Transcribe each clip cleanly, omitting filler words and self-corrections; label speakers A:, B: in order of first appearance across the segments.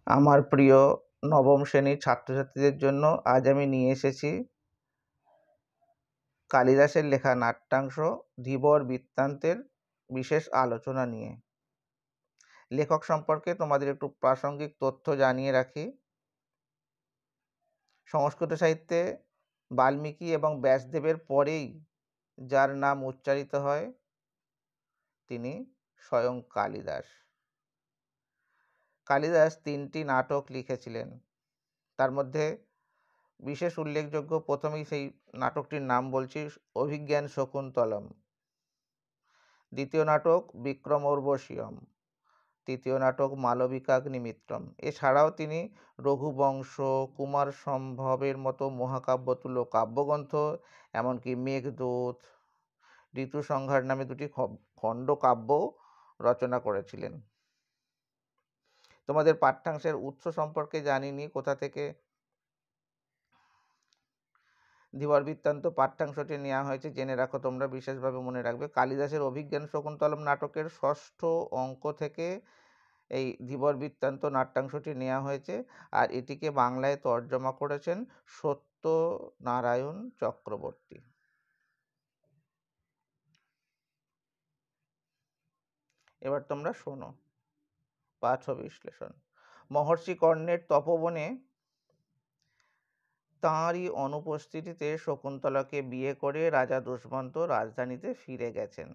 A: আমার প্রিয় নবম শ্রেণীর ছাত্রছাত্রীদের জন্য আজ আমি নিয়ে এসেছি কালিদাসের লেখা নাট্যাংশ ধীবর বৃত্তান্তের বিশেষ আলোচনা নিয়ে। লেখক সম্পর্কে তোমাদের একটু প্রাসঙ্গিক তথ্য জানিয়ে রাখি। সংস্কৃত সাহিত্যে বাল্মীকি এবং ব্যাসদেবের পরেই যার নাম উচ্চারিত হয় তিনি স্বয়ং কালিদাস। কালিদাস 3টি নাটক লিখেছিলেন। তার মধ্যে বিশেষ উল্লেখযোগ্য, প্রথমেই সেই নাটকটির নাম বলছি, অভিজ্ঞান শকুন্তলম। দ্বিতীয় নাটক বিক্রমোর্বশীয়ম। তৃতীয় নাটক মালবিকাগ্নিমিত্রম। এছাড়াও তিনি রঘুবংশ, কুমার সম্ভবের মতো মহাকাব্যতুল্য কাব্যগ্রন্থ, এমনকি মেঘদূত, ঋতুসংহার নামে 2টি খণ্ডকাব্য রচনা করেছিলেন। তোমাদের পাঠ্যাংশের উৎস সম্পর্কে জানিনি কোথা থেকে ধীবর বৃত্তান্ত পাঠ্যাংশটি নেওয়া হয়েছে, জেনে রাখো তোমরা, বিশেষভাবে মনে রাখবে। কালিদাসের অভিজ্ঞান শকুন্তলম নাটকের 6ষ্ঠ অঙ্ক থেকে এই ধীবর বৃত্তান্ত নাট্যাংশটি নেওয়া হয়েছে, আর এটিকে বাংলায় তর্জমা করেছেন সত্যনারায়ণ চক্রবর্তী। এবার তোমরা শোনো পাঠ বিশ্লেষণ। মহর্ষি কর্ণের তপবনে তাঁরই অনুপস্থিতিতে শকুন্তলাকে বিয়ে করে রাজা দুষ্মন্ত রাজধানীতে ফিরে গেছেন।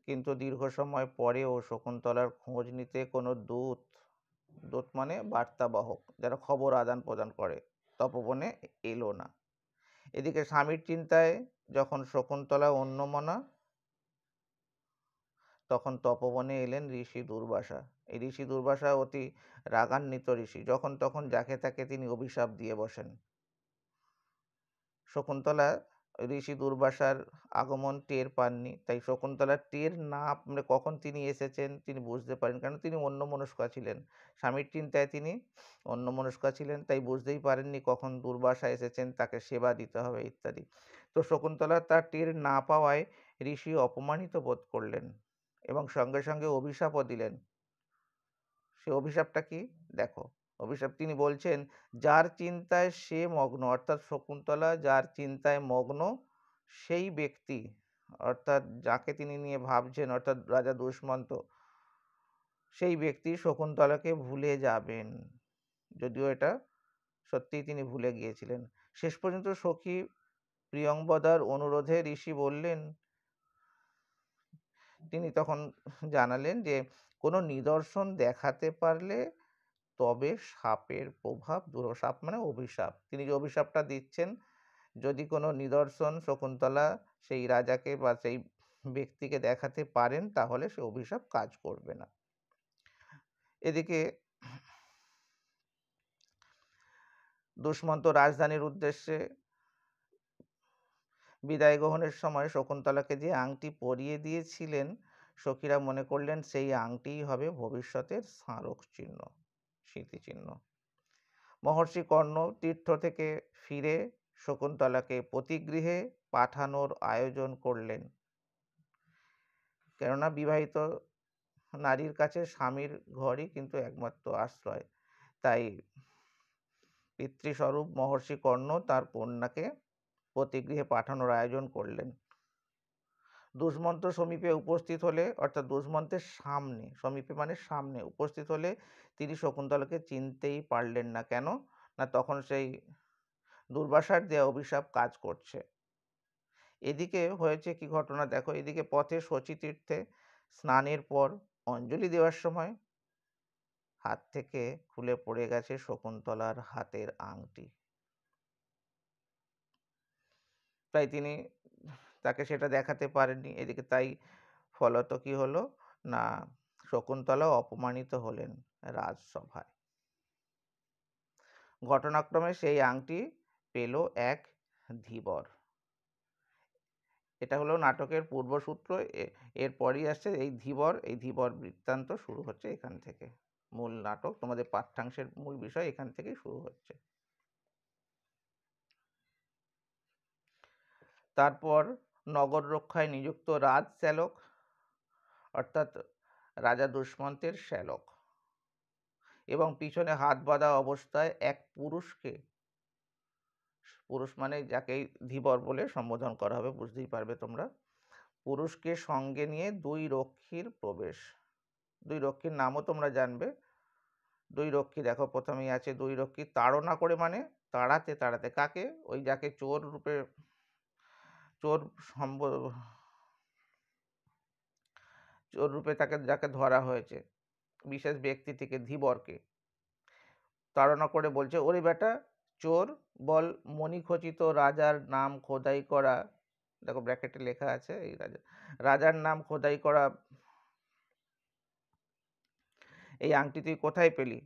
A: কিন্তু দীর্ঘ সময় পরেও শকুন্তলার খোঁজ নিতে কোনো দূত মানে বার্তাবাহক, যারা খবর আদান প্রদান করে, তপবনে এলো না। এদিকে স্বামীর চিন্তায় যখন শকুন্তলা অন্যমনা, তখন তপবনে এলেন ঋষি দুর্বাসা। এই ঋষি দুর্বাসা অতি রাগান্বিত ঋষি, যখন তখন যাকে তাকে তিনি অভিশাপ দিয়ে বসেন। শকুন্তলা ঋষি দুর্বাসার আগমন টের পাননি, তাই শকুন্তলা টের না মানে কখন তিনি এসেছেন তিনি বুঝতে পারেন, কারণ তিনি অন্যমনস্কা ছিলেন। স্বামীর চিন্তায় তিনি অন্যমনস্কা ছিলেন, তাই বুঝতেই পারেননি কখন দুর্বাসা এসেছেন, তাকে সেবা দিতে হবে ইত্যাদি। তো শকুন্তলা তার টের না পাওয়ায় ঋষি অপমানিত বোধ করলেন এবং সঙ্গে সঙ্গে অভিশাপও দিলেন। সে অভিশাপটা কি দেখো। অভিশাপ তিনি বলছেন, যার চিন্তায় সে মগ্ন, অর্থাৎ শকুন্তলা যার চিন্তায় মগ্ন সেই ব্যক্তি, অর্থাৎ যাকে তিনি নিয়ে ভাবছেন, অর্থাৎ রাজা দুষ্মন্ত, সেই ব্যক্তি শকুন্তলাকে ভুলে যাবেন। যদিও এটা সত্যিই তিনি ভুলে গিয়েছিলেন। শেষ পর্যন্ত সখী প্রিয়ংবদার অনুরোধে ঋষি বললেন, তিনি তখন জানালেন যে কোনো নিদর্শন দেখাতে পারলে তবে সাপের প্রভাব দূর। সাপ মানে অভিশাপ। তিনি যে অভিশাপটা দিচ্ছেন, যদি কোনো নিদর্শন শকুন্তলা সেই রাজাকে বা সেই ব্যক্তিকে দেখাতে পারেন, তাহলে সে অভিশাপ কাজ করবে না। এদিকে দুষ্মন্ত রাজধানীর উদ্দেশ্যে বিদায় গ্রহণের সময় শকুন্তলাকে যে আংটি পরিয়ে দিয়েছিলেন, সখীরা মনে করলেন সেই আংটিই হবে ভবিষ্যতের স্মারক চিহ্ন, স্মৃতিচিহ্ন। মহর্ষি কর্ণ তীর্থ থেকে ফিরে শকুন্তলাকে পতিগৃহে পাঠানোর আয়োজন করলেন, কেননা বিবাহিত নারীর কাছে স্বামীর ঘরই কিন্তু একমাত্র আশ্রয়। তাই পিতৃস্বরূপ মহর্ষি কর্ণ তার কন্যাকে পতিগৃহে পাঠানোর আয়োজন করলেন। দুষ্মন্ত সমীপে উপস্থিত হলে, অর্থাৎ দুষ্মন্তের সামনে, সমীপে মানে সামনে উপস্থিত হলে তিনি শকুন্তলাকে চিনতেই পারলেন না। কেন না, তখন সেই দুর্বাসার দেয়া অভিশাপ কাজ করছে। এদিকে হয়েছে কি ঘটনা দেখো। এদিকে পথে শচীতীর্থে স্নানের পর অঞ্জলি দেওয়ার সময় হাত থেকে খুলে পড়ে গেছে শকুন্তলার হাতের আংটি। তাই তিনি তাকে সেটা দেখাতে পারেননি। এদিকে তাই ফলত কি হলো না, শকুন্তলা অপমানিত হলেন রাজসভায়। ঘটনাক্রমে সেই আংটি পেল এক ধীবর। এটা হলো নাটকের পূর্বসূত্র। এরপরই আসছে এই ধীবর। এই ধীবর বৃত্তান্ত শুরু হচ্ছে এখান থেকে। মূল নাটক, তোমাদের পাঠ্যাংশের মূল বিষয় এখান থেকেই শুরু হচ্ছে। তারপর নগর রক্ষায় নিযুক্ত রাজশ্যালক, অর্থাৎ রাজা দুষ্মন্তের শ্যালক এবং পিছনে হাত বাঁধা অবস্থায় এক পুরুষকে, পুরুষ মানে যাকে ধীবর বলে সম্বোধন করা হবে, বুঝতেই পারবে তোমরা, পুরুষকে সঙ্গে নিয়ে দুই রক্ষীর প্রবেশ। দুই রক্ষীর নামও তোমরা জানবে। দুই রক্ষী দেখো প্রথমেই আছে দুই রক্ষী তাড়না করে, মানে তাড়াতে তাড়াতে কাকে, ওই যাকে চোর রূপে, চোর চোর রূপে তাকে যাকে ধরা হয়েছে, বিশেষ ব্যক্তিটিকে ধীবরকে তাড়না করে বলছে, ওরে বেটা চোর, বল মণিখচিত রাজার নাম খোদাই করা, দেখো ব্র্যাকেটে লেখা আছে এই রাজার নাম খোদাই করা এই আংটি তুই কোথায় পেলি?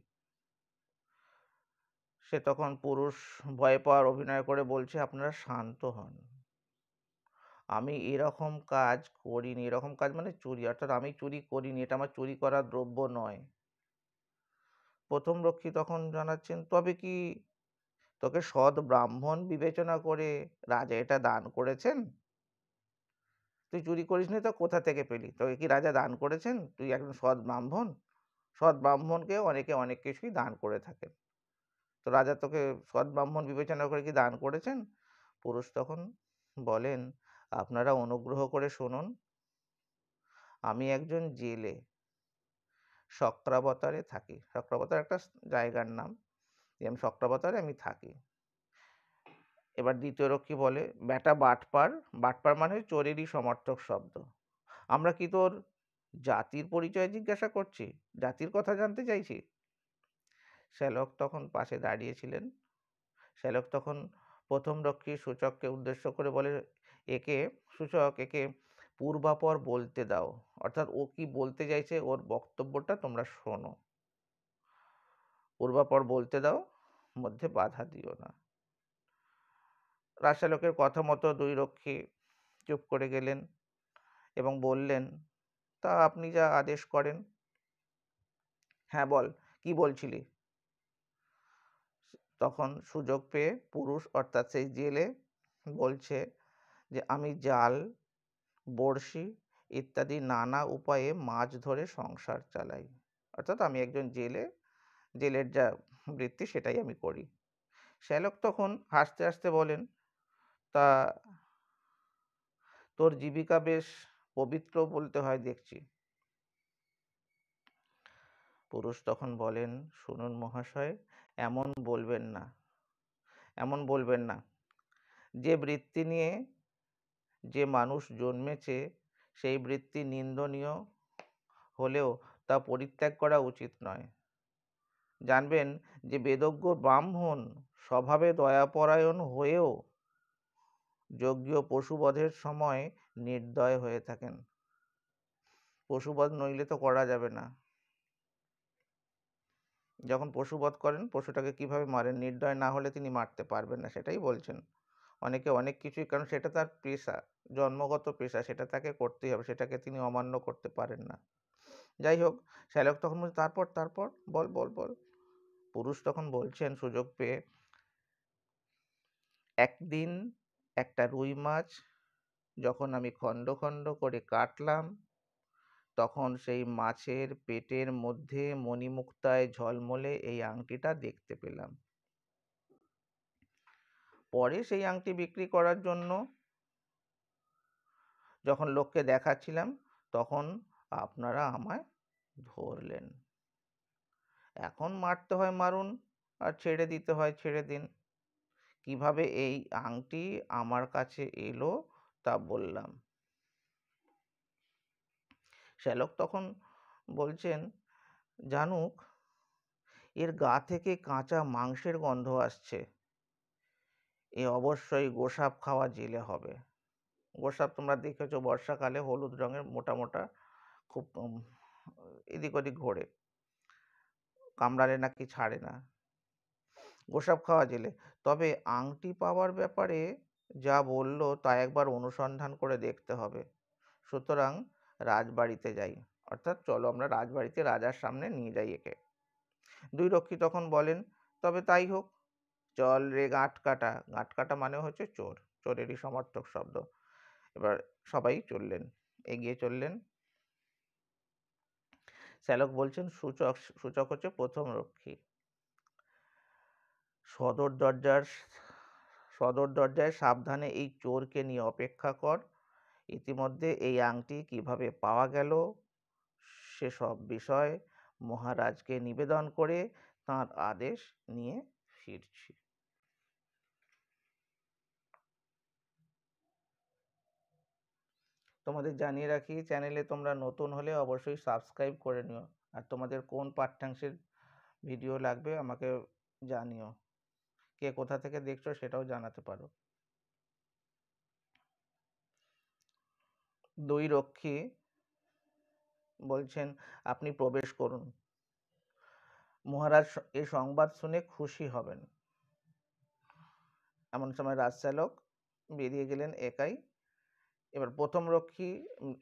A: সে তখন পুরুষ ভয় পাওয়ার অভিনয় করে বলছে, আপনারা শান্ত হন, আমি এরকম কাজ করিনি। এরকম কাজ মানে চুরি, অর্থাৎ আমি চুরি করিনি, এটা আমার চুরি করার দ্রব্য নয়। প্রথম রক্ষী তখন জানাচ্ছেন, তবে কি তোকে সৎ ব্রাহ্মণ বিবেচনা করে রাজা এটা দান করেছেন? তুই চুরি করিসনি তো কোথা থেকে পেলি? তোকে কি রাজা দান করেছেন? তুই একজন সৎ ব্রাহ্মণ। সৎ ব্রাহ্মণকে অনেকে অনেক কিছুই দান করে থাকেন, তো রাজা তোকে সৎ ব্রাহ্মণ বিবেচনা করে কি দান করেছেন? পুরুষ তখন বলেন, আপনারা অনুগ্রহ করে শুনুন, আমি একজন জেলে চক্রাবতারে থাকি। চক্রাবতার একটা জায়গার নাম, আমি চক্রাবতারে আমি থাকি। এবার দ্বিতীয় রক্ষী বলে, বেটা বাটপার, বাটপার মানে চোরেরই সমর্থক শব্দ, আমরা কি তোর জাতির পরিচয় জিজ্ঞাসা করছি? জাতির কথা জানতে চাইছি? শ্যালক তখন পাশে দাঁড়িয়েছিলেন। শ্যালক তখন প্রথম রক্ষী সূচককে উদ্দেশ্য করে বলে, একে সূচক, একে পূর্বাপর বলতে দাও, অর্থাৎ ও কি বলতে চাইছে ওর বক্তব্যটা তোমরা শোনো, পূর্বাপর বলতে দাও, মধ্যে বাধা দিও না। রাজশ্যালকের কথা মতো দুই রক্ষী চুপ করে গেলেন এবং বললেন, তা আপনি যা আদেশ করেন। হ্যাঁ বল, কি বলছিলি? তখন সুযোগ পেয়ে পুরুষ, অর্থাৎ সেই জেলে বলছে যে, আমি জাল, বড়শি ইত্যাদি নানা উপায়ে মাছ ধরে সংসার চালাই, অর্থাৎ আমি একজন জেলে, জেলের যা বৃত্তি সেটাই আমি করি। শ্যালক তখন হাসতে হাসতে বলেন, তা তোর জীবিকা বেশ পবিত্র বলতে হয় দেখছি। পুরুষ তখন বলেন, শুনুন মহাশয়, এমন বলবেন না, এমন বলবেন না, যে বৃত্তি নিয়ে যে মানুষ জন্মেছে সেই বৃত্তি নিন্দনীয় হলেও তা পরিত্যাগ করা উচিত নয়। জানবেন যে বেদজ্ঞ ব্রাহ্মণ স্বভাবে দয়াপরায়ণ হয়েও যজ্ঞ পশুবধের সময় নির্দয় হয়ে থাকেন। পশুবধ নইলে তো করা যাবে না। যখন পশুবধ করেন, পশুটাকে কিভাবে মারেন, নির্দয় না হলে তিনি মারতে পারবেন না, সেটাই বলছেন। অনেকে অনেক কিছুই, কারণ সেটা তার পেশা, জন্মগত পেশা, সেটা তাকে করতেই হবে, সেটাকে তিনি অমান্য করতে পারেন না। যাই হোক, শ্যালক তখন বলছে, তারপর তারপর বল বল বল। পুরুষ তখন বলছেন সুযোগ পেয়ে, একদিন একটা রুই মাছ যখন আমি খণ্ড খণ্ড করে কাটলাম, তখন সেই মাছের পেটের মধ্যে মণিমুক্তায় ঝলমলে এই আংটিটা দেখতে পেলাম। পরে সেই আংটি বিক্রি করার জন্য যখন লোককে দেখাচ্ছিলাম, তখন আপনারা আমায় ধরলেন। এখন মারতে হয় মারুন, আর ছেড়ে দিতে হয় ছেড়ে দিন। কিভাবে এই আংটি আমার কাছে এলো তা বললাম। শ্যালক তখন বলছেন, জানুক, এর গা থেকে কাঁচা মাংসের গন্ধ আসছে, এ অবশ্যই গোসাপ খাওয়া জেলে হবে। গোসাপ তোমরা দেখেছো বর্ষাকালে, হলুদ রঙের মোটা মোটা, খুব এদিক ওদিক ঘোরে, কামড়ালে নাকি ছাড়ে না, গোসাপ খাওয়া জেলে। তবে আংটি পাওয়ার ব্যাপারে যা বললো তা একবার অনুসন্ধান করে দেখতে হবে। সুতরাং রাজবাড়িতে যাই, অর্থাৎ চলো আমরা রাজবাড়িতে রাজার সামনে নিয়ে যাই একে। দুই রক্ষী তখন বলেন, তবে তাই হোক, চল রে গাঁট কাটা। গাঁট কাটা মানে হচ্ছে চোর, চোরেরই সমর্থক শব্দ। এবার সবাই চললেন, এগিয়ে চললেন। শ্যালক বলছেন সূচক সূচক হচ্ছে প্রথম রক্ষী। সদর দরজায় সাবধানে এই চোরকে নিয়ে অপেক্ষা কর। ইতিমধ্যে এই আংটি কিভাবে পাওয়া গেল সেসব বিষয় মহারাজকে নিবেদন করে তাঁর আদেশ নিয়ে ফিরছি। তোমাদের জানিয়ে রাখি, চ্যানেলে তোমরা নতুন হলে অবশ্যই সাবস্ক্রাইব করে নিও, আর তোমাদের কোন পাঠ্যাংশের ভিডিও লাগবে আমাকে জানিও। কে কোথা থেকে দেখছো সেটাও জানাতে পারো। দুই রক্ষী বলছেন, আপনি প্রবেশ করুন। মহারাজ এই সংবাদ শুনে খুশি হবেন। এমন সময় রাজশ্যালক বেরিয়ে গেলেন একাই। এবার প্রথম রক্ষী,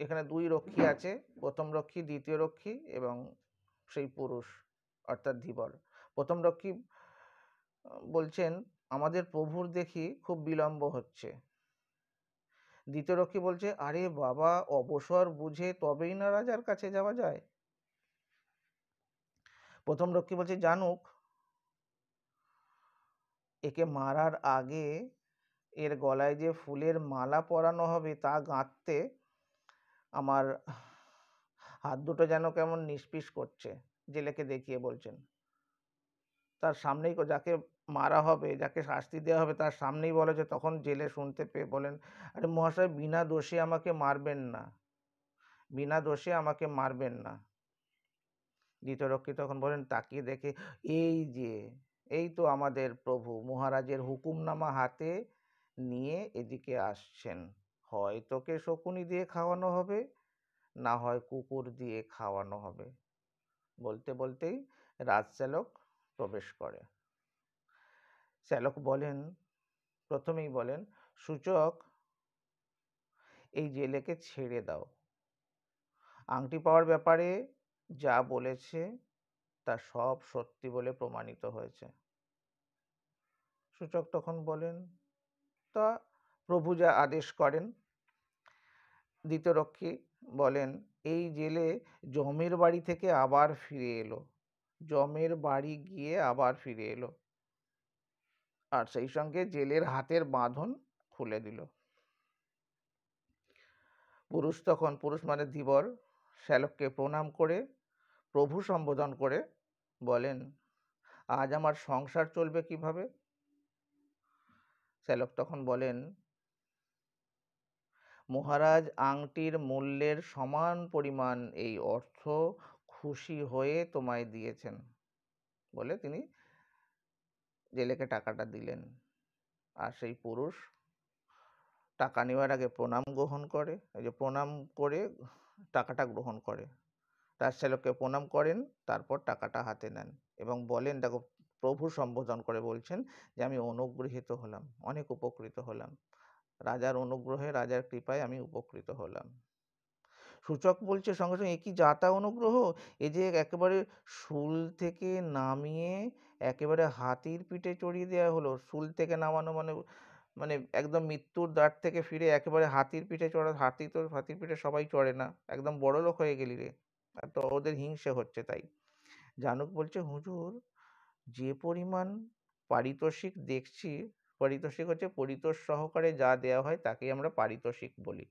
A: এখানে দুই রক্ষী আছে, প্রথম রক্ষী, দ্বিতীয় রক্ষী এবং সেই পুরুষ অর্থাৎ ধীবর। প্রথম রক্ষী বলছেন, আমাদের প্রভুর দেখি খুব বিলম্ব হচ্ছে। দ্বিতীয় রক্ষী বলছে, আরে বাবা, অবসর বুঝে তবেই না রাজার কাছে যাওয়া যায়। প্রথম রক্ষী বলছে, জানুক, একে মারার আগে এর গলায় যে ফুলের মালা পরানো হবে তা গাঁথতে আমার হাত দুটো যেন কেমন নিষ্পিস করছে। জেলেকে দেখিয়ে বলছেন। তার সামনেই, যাকে মারা হবে, যাকে শাস্তি দেওয়া হবে তার সামনেই বলেছে। তখন জেলে শুনতে পেয়ে বলেন, আরে মহাশয়, বিনা দোষে আমাকে মারবেন না, বিনা দোষে আমাকে মারবেন না। দ্বিতীয় রক্ষী তখন বলেন, তাকিয়ে দেখে, এই তো আমাদের প্রভু মহারাজের হুকুমনামা হাতে নিয়ে এদিকে আসছেন। হয় তোকে শকুনি দিয়ে খাওয়ানো হবে, না হয় কুকুর দিয়ে খাওয়ানো হবে। বলতে বলতেই রাজশ্যালক প্রবেশ করে। শ্যালক বলেন, প্রথমেই বলেন, সূচক, এই জেলেকে ছেড়ে দাও। আংটি পাওয়ার ব্যাপারে যা বলেছে তা সব সত্যি বলে প্রমাণিত হয়েছে। সূচক তখন বলেন, তা প্রভু যা আদেশ করেন। দ্বিতীয় রক্ষী বলেন, এই জেলে জমের বাড়ি থেকে আবার ফিরে এলো, জমের বাড়ি গিয়ে আবার ফিরে এলো, আর সেই সঙ্গে জেলের হাতের বাঁধন খুলে দিল। পুরুষ মানে ধীবর, শ্যালককে প্রণাম করে প্রভু সম্বোধন করে বলেন, আজ আমার সংসার চলবে কিভাবে? শ্যালক তখন বলেন, মহারাজ আংটির মূল্যের সমান পরিমাণ এই অর্থ খুশি হয়ে তোমায় দিয়েছেন বলে তিনি জেলেকে টাকাটা দিলেন। আর সেই পুরুষ টাকা নেওয়ার আগে প্রণাম গ্রহণ করে, এই যে প্রণাম করে টাকাটা গ্রহণ করে। রাজশ্যালককে প্রণাম করেন, তারপর টাকাটা হাতে নেন এবং বলেন, দেখো, প্রভু সম্বোধন করে বলছেন যে আমি অনুগৃহীত হলাম, অনেক উপকৃত হলাম, রাজার অনুগ্রহে, রাজার কৃপায় আমি উপকৃত হলাম। সূচক বলছে সঙ্গে সঙ্গে, এ কি যাতা অনুগ্রহ! এ যে একেবারে শুল থেকে নামিয়ে একেবারে হাতির পিঠে চড়িয়ে দেওয়া হলো। শুল থেকে নামানো মানে মানে একদম মৃত্যুর দ্বার থেকে ফিরে একেবারে হাতির পিঠে চড়া। হাতির পিঠে সবাই চড়ে না, একদম বড়লোক হয়ে গেলি রে। তো ওদের হিংসে হচ্ছে তাই। জানুক বলছে, হুজুর, যে পরিমাণ পারিতোষিক দেখছি, পারিতোষিক হচ্ছে পরিতোষ সহকারে যা দেওয়া হয় তাকেই আমরা পারিতোষিক বলি,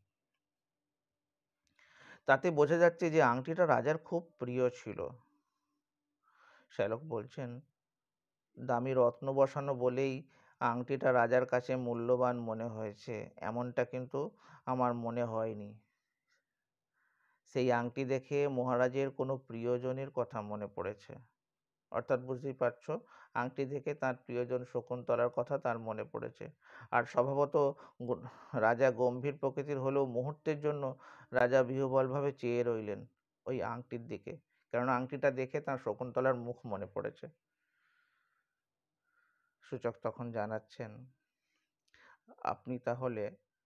A: তাতে বোঝা যাচ্ছে যে আংটিটা রাজার খুব প্রিয় ছিল। শ্যালক বলছেন, দামি রত্ন বসানো বলেই আংটিটা রাজার কাছে মূল্যবান মনে হয়েছে, এমনটা কিন্তু আমার মনে হয়নি। সেই আংটি দেখে মহারাজের কোনো প্রিয়জনের কথা মনে পড়েছে। অর্থাৎ বুঝতেই পারছো, আংটি দেখে তার প্রিয়জন শকুন্তলার কথা তার মনে পড়েছে। আর স্বভাবত রাজা গম্ভীর প্রকৃতির হলেও মুহূর্তের জন্য রাজা বিহ্বলভাবে চেয়ে রইলেন ওই আংটির দিকে, কেননা আংটিটা দেখে তার শকুন্তলার মুখ মনে পড়েছে। সূচক তখন জানাচ্ছেন, আপনি তাহলে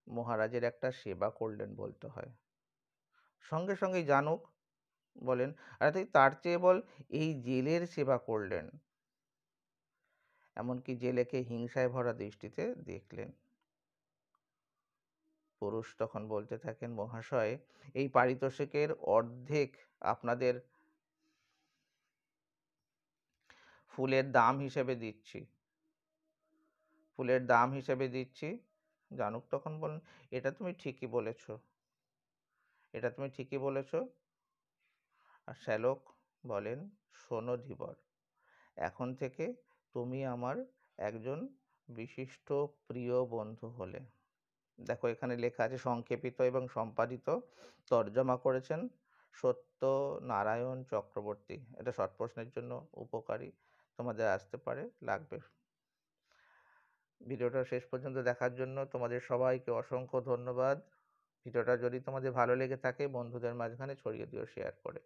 A: মহারাজের একটা সেবা করলেন বলতে হয়। সঙ্গে সঙ্গেই জানুক বলেন, আরে তুই তার চেয়ে বল, এই জেলের সেবা করলেন। এমনকি জেলেকে হিংসায় ভরা দৃষ্টিতে দেখলেন। পুরুষ তখন বলতে থাকেন, মহাশয়, এই পারিতোষিকের অর্ধেক আপনাদের ফুলের দাম হিসেবে দিচ্ছি, ফুলের দাম হিসেবে দিচ্ছি। জানুক তখন বলেন, এটা তুমি ঠিকই বলেছ, এটা তুমি ঠিকই বলেছ। আর শ্যালক বলেন, শোনো ধীবর, এখন থেকে তুমি আমার একজন বিশিষ্ট প্রিয় বন্ধু হলে। দেখো এখানে লেখা আছে সংক্ষেপিত এবং সম্পাদিত, তর্জমা করেছেন সত্যনারায়ণ চক্রবর্তী। এটা শর্ট প্রশ্নের জন্য উপকারী, তোমাদের আসতে পারে, লাগবে। ভিডিওটা শেষ পর্যন্ত দেখার জন্য তোমাদের সবাইকে অসংখ্য ধন্যবাদ। ভিডিওটা যদি তোমাদের ভালো লেগে থাকে বন্ধুদের মাঝখানে ছড়িয়ে দিও শেয়ার করে।